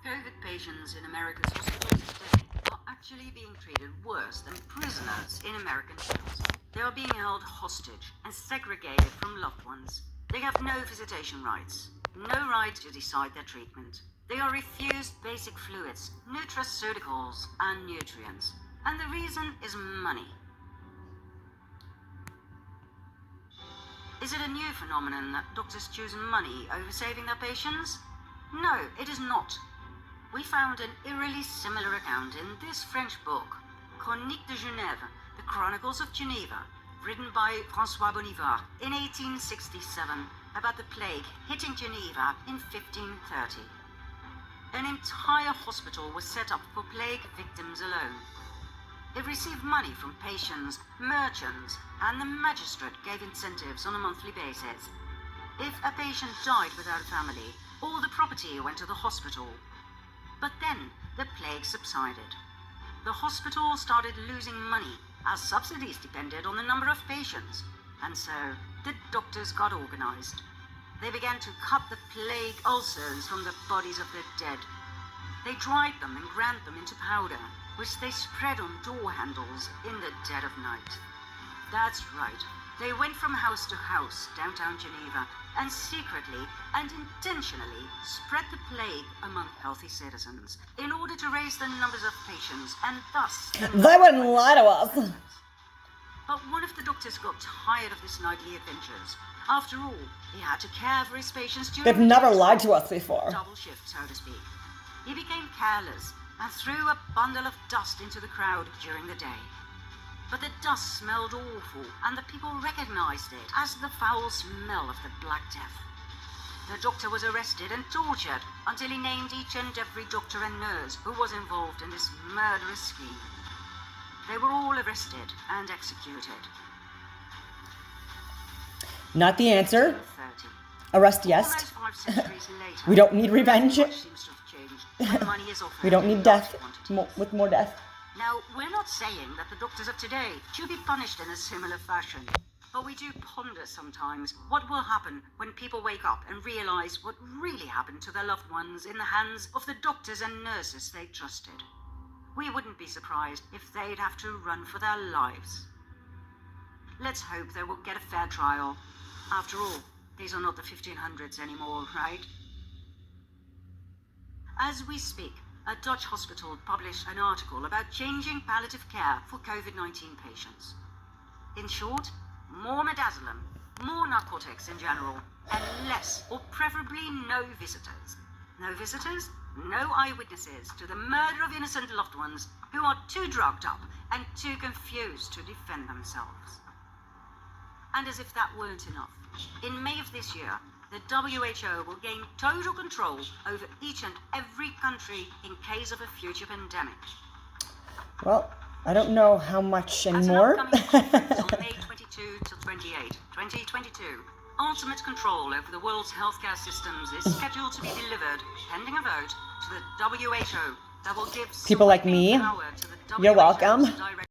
COVID patients in America's hospitals today are actually being treated worse than prisoners in American jails. They are being held hostage and segregated from loved ones. They have no visitation rights, no right to decide their treatment. They are refused basic fluids, nutraceuticals, and nutrients. And the reason is money. Is it a new phenomenon that doctors choose money over saving their patients? No, it is not. We found an eerily similar account in this French book, Chroniques de Genève, The Chronicles of Geneva, written by François Bonivard in 1867, about the plague hitting Geneva in 1530. An entire hospital was set up for plague victims alone. It received money from patients, merchants, and the magistrate gave incentives on a monthly basis. If a patient died without a family, all the property went to the hospital. But then the plague subsided. The hospital started losing money as subsidies depended on the number of patients, and so the doctors got organized. They began to cut the plague ulcers from the bodies of the dead. They dried them and ground them into powder, which they spread on door handles in the dead of night. That's right. They went from house to house downtown Geneva and secretly and intentionally spread the plague among healthy citizens in order to raise the numbers of patients and thus... They wouldn't lie to us. But one of the doctors got tired of this nightly adventures. After all, he had to care for his patients during... They've never lied to us before. Double shift, so to speak. He became careless and threw a bundle of dust into the crowd during the day. But the dust smelled awful, and the people recognized it as the foul smell of the Black Death. The doctor was arrested and tortured until he named each and every doctor and nurse who was involved in this murderous scheme. They were all arrested and executed. Not the answer. 30. Arrest, yes. Almost 5 centuries later, We don't need revenge. much seems to have changed, and money is offered We don't in need death large quantities. with more death. Now, we're not saying that the doctors of today should be punished in a similar fashion, but we do ponder sometimes what will happen when people wake up and realize what really happened to their loved ones in the hands of the doctors and nurses they trusted. We wouldn't be surprised if they'd have to run for their lives. Let's hope they will get a fair trial. After all, these are not the 1500s anymore, right? As we speak, a Dutch hospital published an article about changing palliative care for COVID-19 patients. In short, more midazolam, more narcotics in general, and less, or preferably no visitors. No visitors, no eyewitnesses to the murder of innocent loved ones who are too drugged up and too confused to defend themselves. And as if that weren't enough, in May of this year, the WHO will gain total control over each and every country in case of a future pandemic. Well, I don't know how much At an anymore. upcoming conference on May 22 till 28, 2022, ultimate control over the world's healthcare systems is scheduled to be delivered, pending a vote, to the WHO that will give People like me, power to the you're WHO to welcome. direct